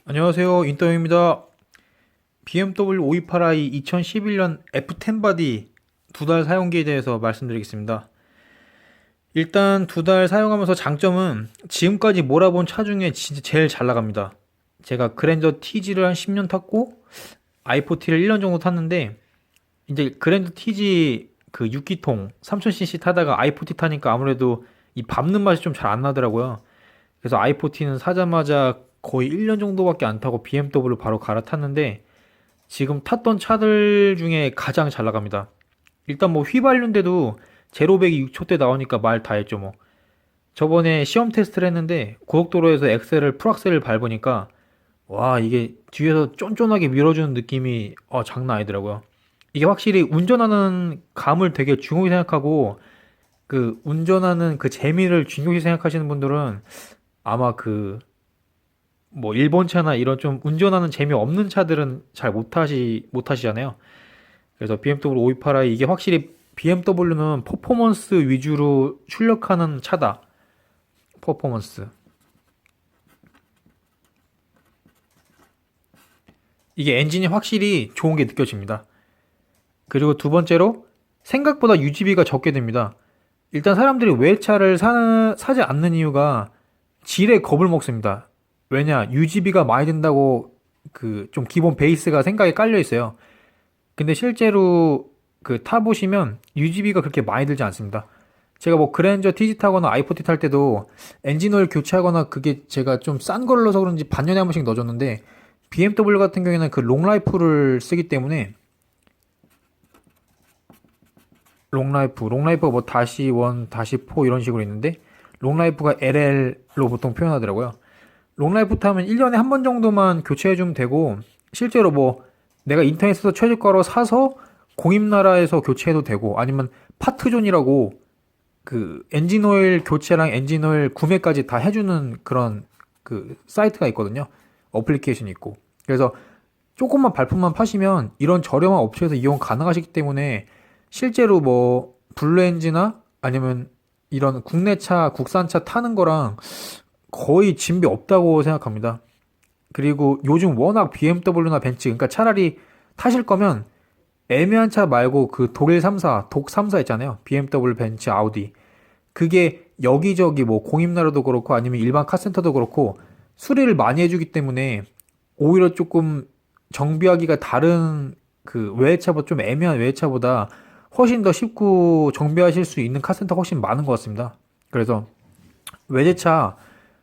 안녕하세요. 인터뷰입니다. BMW 528i 2011년 F10 바디 두 달 사용기에 대해서 말씀드리겠습니다. 일단 두 달 사용하면서 장점은 지금까지 몰아본 차 중에 진짜 제일 잘 나갑니다. 제가 그랜저 TG를 한 10년 탔고 i40를 1년 정도 탔는데 이제 그랜저 TG 그 6기통 3000cc 타다가 i40 타니까 아무래도 이 밟는 맛이 좀 잘 안 나더라고요. 그래서 i40는 사자마자 거의 1년 정도밖에 안 타고 BMW 바로 갈아탔는데 지금 탔던 차들 중에 가장 잘 나갑니다. 일단 뭐 휘발유인데도 제로백이 6초대 나오니까 말 다 했죠 뭐. 저번에 시험 테스트를 했는데 고속도로에서 엑셀을 풀악셀을 밟으니까 와 이게 뒤에서 쫀쫀하게 밀어주는 느낌이 장난 아니더라고요. 이게 확실히 운전하는 감을 되게 중요히 생각하고 그 운전하는 그 재미를 중요히 생각하시는 분들은 아마 그 뭐 일본 차나 이런 좀 운전하는 재미 없는 차들은 잘 못하시잖아요. 그래서 BMW 528i 이게 확실히 BMW는 퍼포먼스 위주로 출력하는 차다. 퍼포먼스. 이게 엔진이 확실히 좋은 게 느껴집니다. 그리고 두 번째로 생각보다 유지비가 적게 됩니다. 일단 사람들이 외차를 사지 않는 이유가 질에 겁을 먹습니다. 왜냐, 유지비가 많이 든다고 그 좀 기본 베이스가 생각에 깔려 있어요. 근데 실제로 그 타보시면 유지비가 그렇게 많이 들지 않습니다. 제가 뭐 그랜저 TG 타거나 i40 탈 때도 엔진오일 교체하거나 그게 제가 좀 싼 걸로 넣어서 그런지 반년에 한 번씩 넣어줬는데 BMW 같은 경우에는 그 롱라이프를 쓰기 때문에 롱라이프가 뭐 다시 원, 다시 포 이런 식으로 있는데 롱라이프가 LL로 보통 표현하더라고요. 롱라이프 타면 1년에 한 번 정도만 교체해주면 되고 실제로 뭐 내가 인터넷에서 최저가로 사서 공입나라에서 교체해도 되고 아니면 파트존이라고 그 엔진오일 교체랑 엔진오일 구매까지 다 해주는 그런 그 사이트가 있거든요. 어플리케이션이 있고. 그래서 조금만 발품만 파시면 이런 저렴한 업체에서 이용 가능하시기 때문에 실제로 뭐 블루엔지나 아니면 이런 국내차, 국산차 타는 거랑 거의 진비 없다고 생각합니다. 그리고 요즘 워낙 BMW나 벤츠, 그러니까 차라리 타실 거면 애매한 차 말고 그 독일 3사, 독 3사 있잖아요. BMW, 벤츠, 아우디. 그게 여기저기 뭐 공입나라도 그렇고 아니면 일반 카센터도 그렇고 수리를 많이 해주기 때문에 오히려 조금 정비하기가 다른 그 외제차보다 좀 애매한 외제차보다 훨씬 더 쉽고 정비하실 수 있는 카센터가 훨씬 많은 것 같습니다. 그래서 외제차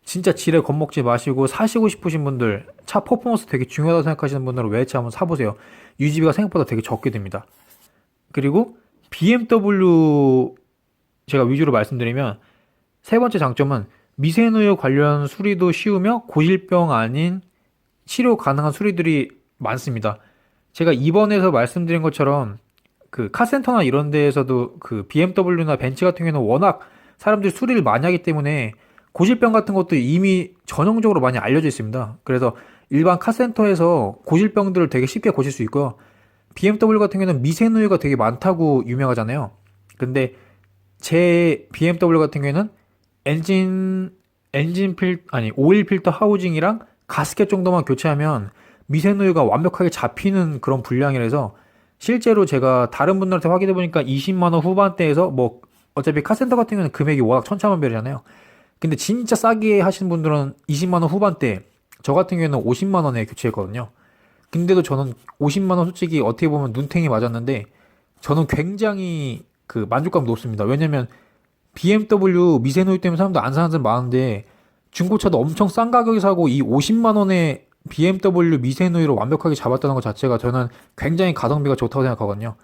진짜 지레 겁먹지 마시고 사시고 싶으신 분들 차 퍼포먼스 되게 중요하다고 생각하시는 분들은 외제차 한번 사보세요. 유지비가 생각보다 되게 적게 됩니다. 그리고 BMW 제가 위주로 말씀드리면 세 번째 장점은 미세누유 관련 수리도 쉬우며 고질병 아닌 치료 가능한 수리들이 많습니다. 제가 이번에서 말씀드린 것처럼 그 카센터나 이런 데에서도 그 BMW나 벤츠 같은 경우는 워낙 사람들이 수리를 많이 하기 때문에 고질병 같은 것도 이미 전형적으로 많이 알려져 있습니다. 그래서 일반 카센터에서 고질병들을 되게 쉽게 고칠 수 있고요. BMW 같은 경우는 미세누유가 되게 많다고 유명하잖아요. 근데 제 BMW 같은 경우에는 오일 필터 하우징이랑 가스켓 정도만 교체하면 미세누유가 완벽하게 잡히는 그런 분량이라서 실제로 제가 다른 분들한테 확인해 보니까 20만 원 후반대에서 뭐 어차피 카센터 같은 경우는 금액이 워낙 천차만별이잖아요. 근데 진짜 싸게 하시는 분들은 20만 원 후반대, 저 같은 경우에는 50만 원에 교체했거든요. 근데도 저는 50만 원 솔직히 어떻게 보면 눈탱이 맞았는데 저는 굉장히 그 만족감 높습니다. 왜냐면 BMW 미세누유 때문에 사람들 안 사는 사람 많은데 중고차도 엄청 싼 가격에 사고 이 50만 원에 BMW 미세누유로 완벽하게 잡았다는 것 자체가 저는 굉장히 가성비가 좋다고 생각하거든요.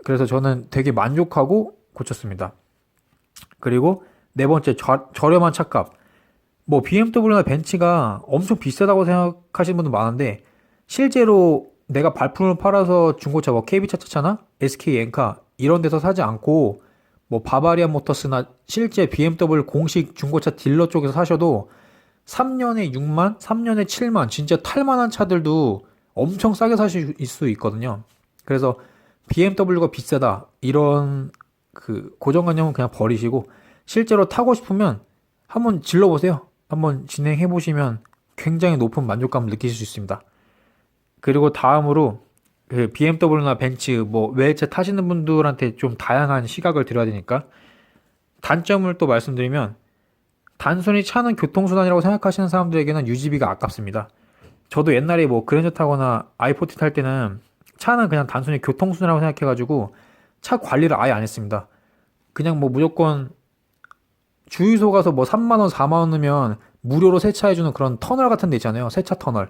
그래서 저는 되게 만족하고 고쳤습니다. 그리고 네 번째 저렴한 차값. 뭐 BMW나 벤츠가 엄청 비싸다고 생각하시는 분들 많은데 실제로 내가 발품을 팔아서 중고차 뭐 KB차차나 SK 엔카 이런 데서 사지 않고 뭐 바바리아 모터스나 실제 BMW 공식 중고차 딜러 쪽에서 사셔도 3년에 6만, 3년에 7만 진짜 탈만한 차들도 엄청 싸게 사실 수 있거든요. 그래서 BMW가 비싸다 이런 그 고정관념은 그냥 버리시고 실제로 타고 싶으면 한번 질러보세요. 한번 진행해 보시면 굉장히 높은 만족감을 느끼실 수 있습니다. 그리고 다음으로 그 BMW나 벤츠 뭐 외제 타시는 분들한테 좀 다양한 시각을 드려야 되니까 단점을 또 말씀드리면 단순히 차는 교통수단이라고 생각하시는 사람들에게는 유지비가 아깝습니다. 저도 옛날에 뭐 그랜저 타거나 i40 탈 때는 차는 그냥 단순히 교통수단이라고 생각해가지고 차 관리를 아예 안 했습니다. 그냥 뭐 무조건 주유소 가서 뭐 3만 원, 4만 원 넣으면 무료로 세차해주는 그런 터널 같은 데 있잖아요. 세차 터널.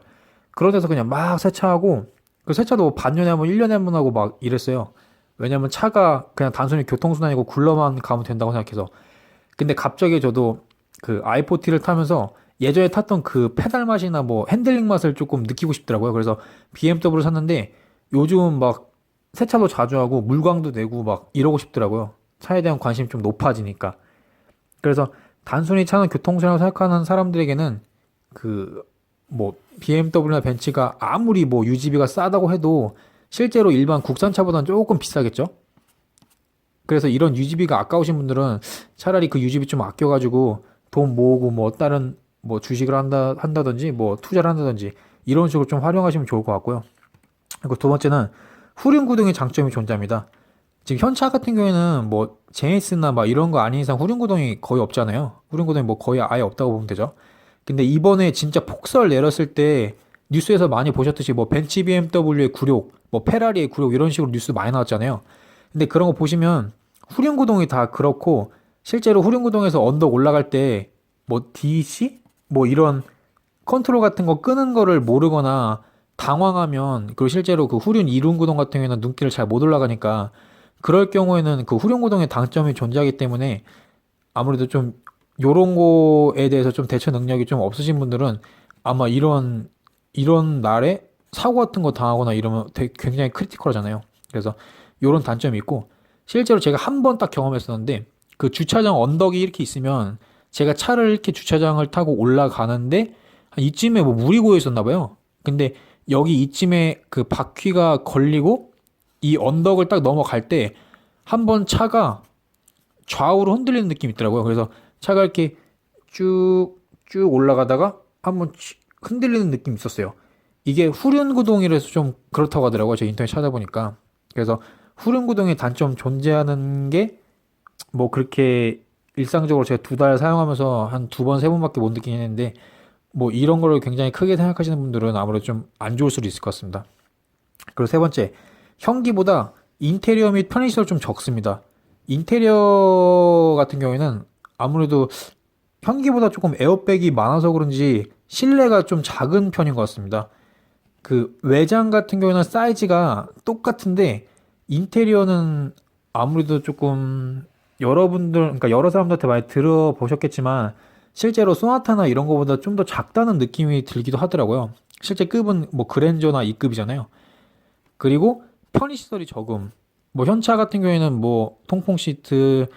그런 데서 그냥 막 세차하고 그 세차도 뭐 반년에 한 번, 1년에 한 번 하고 막 이랬어요. 왜냐면 차가 그냥 단순히 교통수단이고 굴러만 가면 된다고 생각해서. 근데 갑자기 저도 그 i40를 타면서 예전에 탔던 그 페달 맛이나 뭐 핸들링 맛을 조금 느끼고 싶더라고요. 그래서 BMW를 샀는데 요즘 막 세차도 자주 하고 물광도 내고 막 이러고 싶더라고요. 차에 대한 관심이 좀 높아지니까. 그래서 단순히 차는 교통수단이라고 생각하는 사람들에게는 그 뭐 BMW나 벤츠가 아무리 뭐 유지비가 싸다고 해도 실제로 일반 국산차보다는 조금 비싸겠죠? 그래서 이런 유지비가 아까우신 분들은 차라리 그 유지비 좀 아껴가지고 돈 모으고 뭐 다른 뭐 주식을 한다든지 뭐 투자를 한다든지 이런 식으로 좀 활용하시면 좋을 것 같고요. 그리고 두 번째는 후륜 구동의 장점이 존재합니다. 지금 현차 같은 경우에는 뭐 제네시스나 막 이런 거 아닌 이상 후륜 구동이 거의 없잖아요. 후륜 구동이 뭐 거의 아예 없다고 보면 되죠. 근데 이번에 진짜 폭설 내렸을 때 뉴스에서 많이 보셨듯이 뭐 벤츠 BMW의 굴욕, 뭐 페라리의 굴욕 이런 식으로 뉴스 많이 나왔잖아요. 근데 그런 거 보시면 후륜 구동이 다 그렇고 실제로 후륜 구동에서 언덕 올라갈 때 뭐 DC 뭐 이런 컨트롤 같은 거 끄는 거를 모르거나 당황하면 그리고 실제로 그 후륜 이륜 구동 같은 경우에는 눈길을 잘 못 올라가니까 그럴 경우에는 그 후륜 구동의 단점이 존재하기 때문에 아무래도 좀 요런 거에 대해서 좀 대처 능력이 좀 없으신 분들은 아마 이런 날에 사고 같은 거 당하거나 이러면 굉장히 크리티컬하잖아요. 그래서 요런 단점이 있고 실제로 제가 한 번 딱 경험했었는데 그 주차장 언덕이 이렇게 있으면 제가 차를 이렇게 주차장을 타고 올라가는데 한 이쯤에 뭐 물이 고여 있었나 봐요. 근데 여기 이쯤에 그 바퀴가 걸리고 이 언덕을 딱 넘어갈 때 한 번 차가 좌우로 흔들리는 느낌이 있더라고요. 그래서 차가 이렇게 쭉 올라가다가 한번 흔들리는 느낌이 있었어요. 이게 후륜 구동이라서 좀 그렇다고 하더라고요. 제가 인터넷 찾아보니까. 그래서 후륜 구동의 단점 존재하는 게 뭐 그렇게 일상적으로 제가 2달 사용하면서 한 2번, 3번밖에 못 느끼긴 했는데 뭐 이런 거를 굉장히 크게 생각하시는 분들은 아무래도 좀 안 좋을 수도 있을 것 같습니다. 그리고 세 번째, 현기보다 인테리어 및 편의시설 좀 적습니다. 인테리어 같은 경우에는 아무래도 현기보다 조금 에어백이 많아서 그런지 실내가 좀 작은 편인 것 같습니다. 그 외장 같은 경우에는 사이즈가 똑같은데 인테리어는 아무래도 조금 여러분들, 그러니까 여러 사람들한테 많이 들어보셨겠지만 실제로 소나타나 이런 거보다 좀 더 작다는 느낌이 들기도 하더라고요. 실제 급은 뭐 그랜저나 이 급이잖아요. 그리고 편의시설이 적음. 뭐 현차 같은 경우에는 뭐 통풍 시트,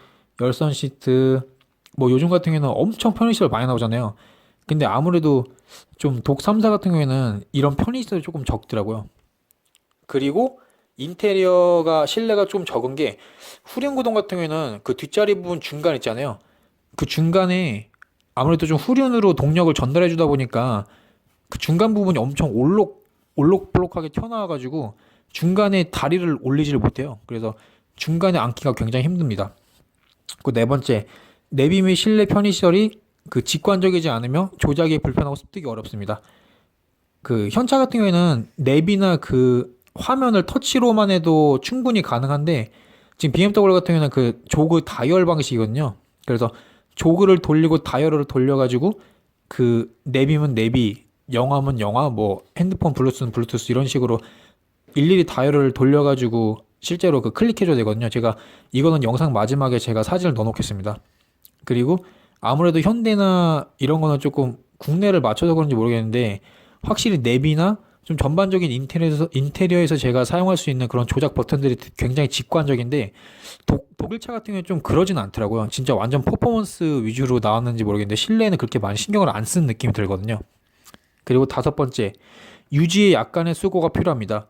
열선 시트, 뭐 요즘 같은 경우에는 엄청 편의시설 많이 나오잖아요. 근데 아무래도 좀 독 3사 같은 경우에는 이런 편의시설이 조금 적더라고요. 그리고 인테리어가 실내가 좀 적은 게 후륜 구동 같은 경우에는 그 뒷자리 부분 중간 있잖아요. 그 중간에 아무래도 좀 후륜으로 동력을 전달해 주다 보니까 그 중간 부분이 엄청 올록볼록하게 튀어나와가지고 중간에 다리를 올리지를 못해요. 그래서 중간에 앉기가 굉장히 힘듭니다. 그 네 번째, 내비 및 실내 편의시설이 그 직관적이지 않으며 조작이 불편하고 습득이 어렵습니다. 그 현차 같은 경우에는 내비나 그 화면을 터치로만 해도 충분히 가능한데 지금 BMW 같은 경우에는 그 조그 다이얼 방식이거든요. 그래서 조그를 돌리고 다이얼을 돌려가지고 그 내비면 내비, 영화면 영화, 뭐 핸드폰 블루투스는 블루투스 이런 식으로 일일이 다이얼을 돌려가지고 실제로 그 클릭해줘야 되거든요. 제가 이거는 영상 마지막에 제가 사진을 넣어놓겠습니다. 그리고 아무래도 현대나 이런 거는 조금 국내를 맞춰서 그런지 모르겠는데 확실히 내비나 좀 전반적인 인테리어에서 제가 사용할 수 있는 그런 조작 버튼들이 굉장히 직관적인데 독일차 같은 경우는 좀 그러진 않더라고요. 진짜 완전 퍼포먼스 위주로 나왔는지 모르겠는데 실내에는 그렇게 많이 신경을 안 쓰는 느낌이 들거든요. 그리고 다섯 번째, 유지에 약간의 수고가 필요합니다.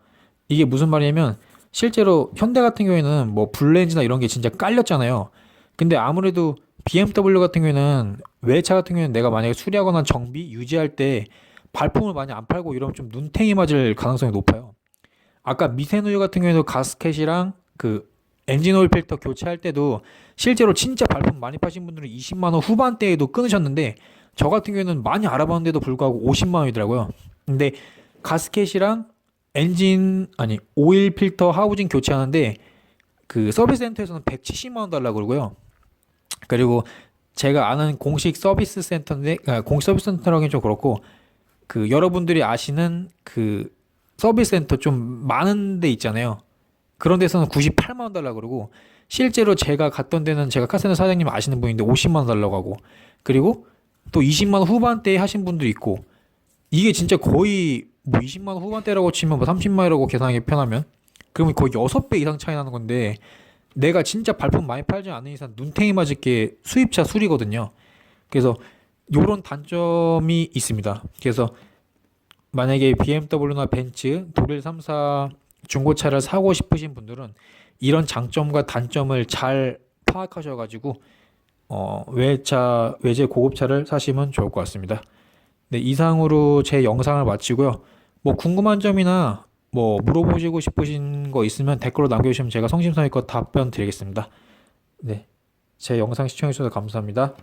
이게 무슨 말이냐면 실제로 현대 같은 경우에는 뭐 블렌즈나 이런 게 진짜 깔렸잖아요. 근데 아무래도 BMW 같은 경우에는 외차 같은 경우에는 내가 만약에 수리하거나 정비, 유지할 때 발품을 많이 안 팔고 이러면 좀 눈탱이 맞을 가능성이 높아요. 아까 미세누유 같은 경우에도 가스켓이랑 그 엔진 오일 필터 교체할 때도 실제로 진짜 발품 많이 파신 분들은 20만 원 후반대에도 끊으셨는데 저 같은 경우에는 많이 알아봤는데도 불구하고 50만 원이더라고요. 근데 가스켓이랑 오일 필터 하우징 교체하는데 그 서비스 센터에서는 170만 원 달라고 그러고요. 그리고 제가 아는 공식 서비스 센터인데 공식 서비스 센터라기엔 좀 그렇고 그 여러분들이 아시는 그 서비스 센터 좀 많은 데 있잖아요. 그런 데서는 98만 원 달라고 그러고 실제로 제가 갔던 데는 제가 카센터 사장님 아시는 분인데 50만 원 달라고 하고 그리고 또 20만 원 후반대에 하신 분도 있고 이게 진짜 거의 뭐 20만 원 후반대라고 치면 뭐 30만 원이라고 계산하기 편하면 그러면 거의 6배 이상 차이 나는 건데 내가 진짜 발품 많이 팔지 않는 이상 눈탱이 맞을 게 수입차 술이거든요. 그래서 요런 단점이 있습니다. 그래서 만약에 BMW나 벤츠, 독일 3사 중고차를 사고 싶으신 분들은 이런 장점과 단점을 잘 파악하셔가지고 외제 고급차를 사시면 좋을 것 같습니다. 네, 이상으로 제 영상을 마치고요. 뭐 궁금한 점이나 뭐 물어보시고 싶으신 거 있으면 댓글로 남겨주시면 제가 성심성의껏 답변 드리겠습니다. 네, 제 영상 시청해주셔서 감사합니다.